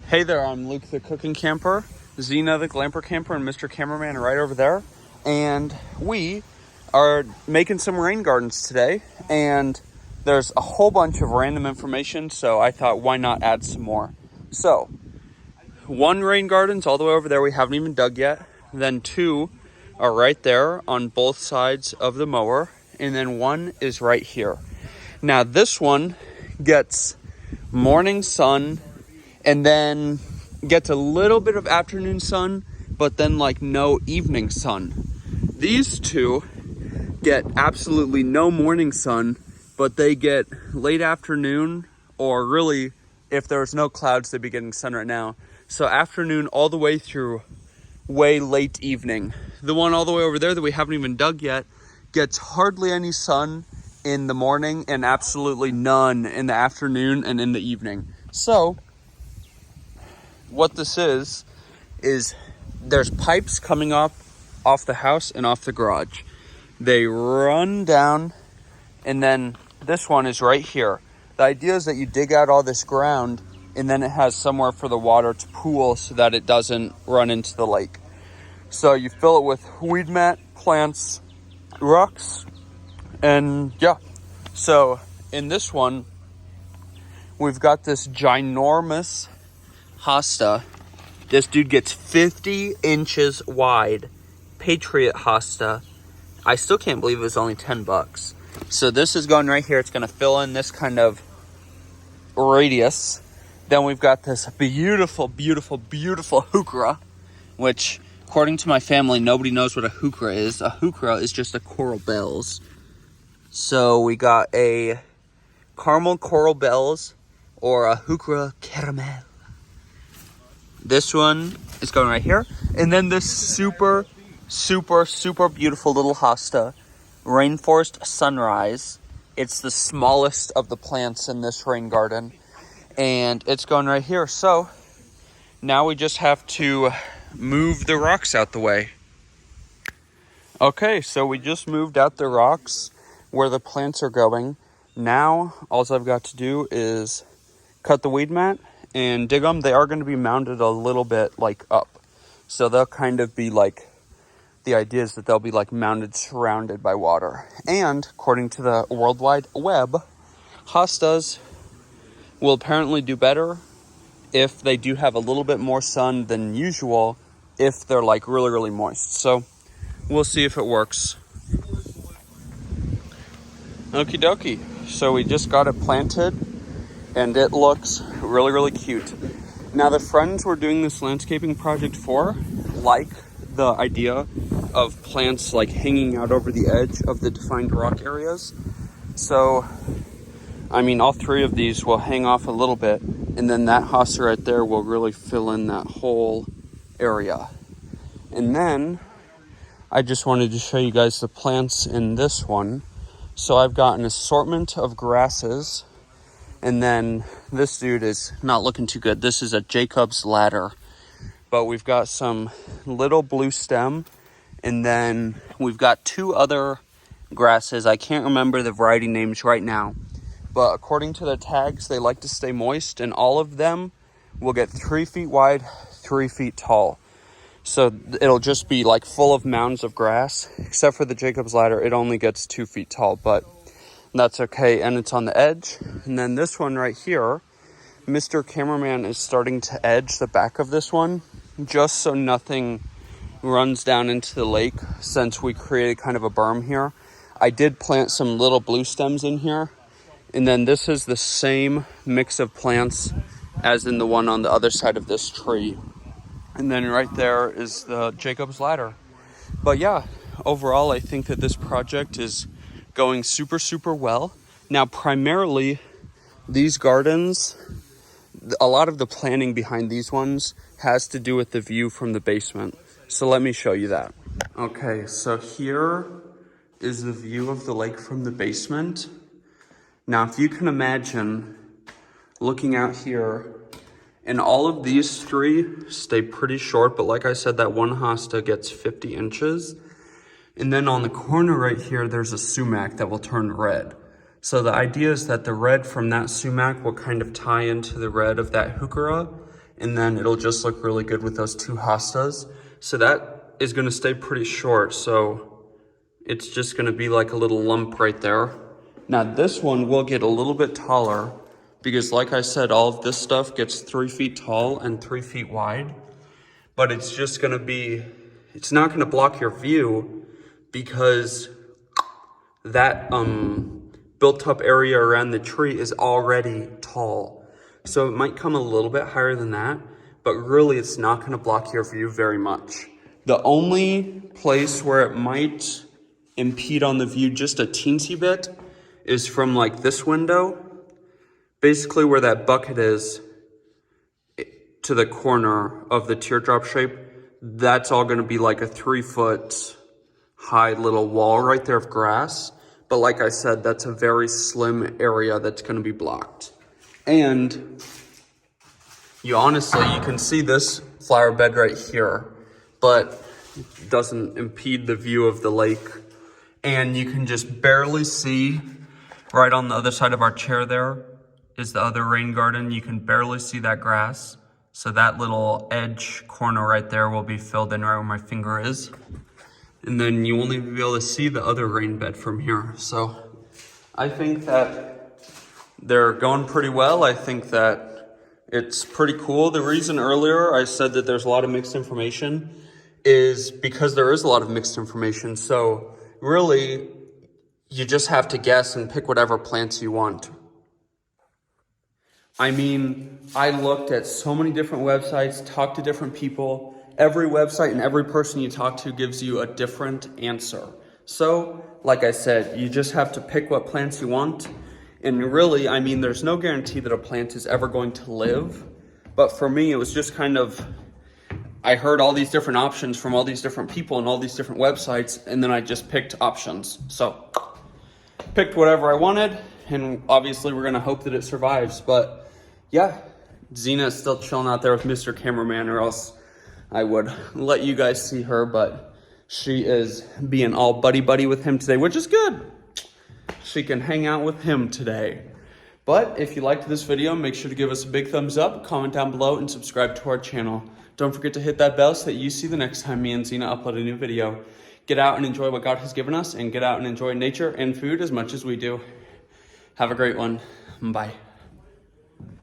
Hey there, I'm Luke the Cookin camper, Zena the Glamper camper, and Mr. Cameraman right over there. And we are making some rain gardens today, and there's a whole bunch of random information, so I thought why not add some more. So, one rain garden's all the way over there, we haven't even dug yet. Then two are right there on both sides of the mower, and then one is right here. Now this one gets morning sun and then gets a little bit of afternoon sun, but then like no evening sun. These two get absolutely no morning sun, but they get late afternoon, or really, if there's no clouds, they'd be getting sun right now. So afternoon all the way through way late evening. The one all the way over there that we haven't even dug yet gets hardly any sun in the morning and absolutely none in the afternoon and in the evening. So what this is there's pipes coming up off the house and off the garage. They run down, and then this one is right here. The idea is that you dig out all this ground, and then it has somewhere for the water to pool so that it doesn't run into the lake. So you fill it with weed mat, plants, rocks, and yeah. So in this one, we've got this ginormous hosta. This dude gets 50 inches wide. Patriot hosta. I still can't believe it was only $10. So this is going right here. It's going to fill in this kind of radius. Then we've got this beautiful, beautiful, beautiful heuchera, which according to my family, nobody knows what a heuchera is. A heuchera is just a coral bells. So we got a caramel coral bells, or a heuchera caramel. This one is going right here. And then this super, super, super beautiful little hosta, Rainforest Sunrise. It's the smallest of the plants in this rain garden. And it's going right here. So now we just have to move the rocks out the way. Okay, so we just moved out the rocks where the plants are going. Now, all I've got to do is cut the weed mat and dig them. They are going to be mounded a little bit like up. So they'll kind of be like, the idea is that they'll be like mounded, surrounded by water. And according to the World Wide Web, hostas will apparently do better if they do have a little bit more sun than usual, if they're like really, really moist. So we'll see if it works. Okie dokie. So we just got it planted, and it looks really, really cute. Now the friends we're doing this landscaping project for like the idea of plants like hanging out over the edge of the defined rock areas. So, I mean, all three of these will hang off a little bit, and then that hosta right there will really fill in that whole area. And then I just wanted to show you guys the plants in this one. So I've got an assortment of grasses, and then this dude is not looking too good. This is a Jacob's ladder, but we've got some little blue stem, and then we've got two other grasses. I can't remember the variety names right now, but according to the tags, they like to stay moist, and all of them will get 3 feet wide, 3 feet tall. So it'll just be like full of mounds of grass, except for the Jacob's ladder. It only gets 2 feet tall, but that's okay. And it's on the edge. And then this one right here, Mr. Cameraman is starting to edge the back of this one, just so nothing runs down into the lake, since we created kind of a berm here. I did plant some little blue stems in here. And then this is the same mix of plants as in the one on the other side of this tree. And then right there is the Jacob's ladder. But yeah, overall, I think that this project is going super, super well. Now, primarily, these gardens, a lot of the planning behind these ones has to do with the view from the basement. So let me show you that. Okay, so here is the view of the lake from the basement. Now, if you can imagine looking out here, and all of these three stay pretty short, but like I said, that one hosta gets 50 inches. And then on the corner right here, there's a sumac that will turn red. So the idea is that the red from that sumac will kind of tie into the red of that heuchera, and then it'll just look really good with those two hostas. So that is gonna stay pretty short, so it's just gonna be like a little lump right there. Now this one will get a little bit taller because like I said, all of this stuff gets 3 feet tall and 3 feet wide, but it's just gonna be, it's not gonna block your view because that built up area around the tree is already tall. So it might come a little bit higher than that, but really it's not gonna block your view very much. The only place where it might impede on the view just a teensy bit is from like this window, basically where that bucket is to the corner of the teardrop shape. That's all gonna be like a 3 foot high little wall right there of grass. But like I said, that's a very slim area that's gonna be blocked. And you can see this flower bed right here, but it doesn't impede the view of the lake. And you can just barely see right on the other side of our chair there is the other rain garden. You can barely see that grass. So that little edge corner right there will be filled in right where my finger is. And then you won't even be able to see the other rain bed from here. So I think that they're going pretty well. I think that it's pretty cool. The reason earlier I said that there's a lot of mixed information is because there is a lot of mixed information. So really, you just have to guess and pick whatever plants you want. I mean, I looked at so many different websites, talked to different people. Every website and every person you talk to gives you a different answer. So, like I said, you just have to pick what plants you want. And really, I mean, there's no guarantee that a plant is ever going to live. But for me, it was just kind of, I heard all these different options from all these different people and all these different websites, and then I just picked options. So, picked whatever I wanted, and obviously we're gonna hope that it survives. But yeah, Zena is still chilling out there with Mr. Cameraman, or else I would let you guys see her, but she is being all buddy-buddy with him today, which is good. She can hang out with him today. But if you liked this video, make sure to give us a big thumbs up, comment down below, and subscribe to our channel. Don't forget to hit that bell so that you see the next time me and Zena upload a new video. Get out and enjoy what God has given us, and get out and enjoy nature and food as much as we do. Have a great one. Bye.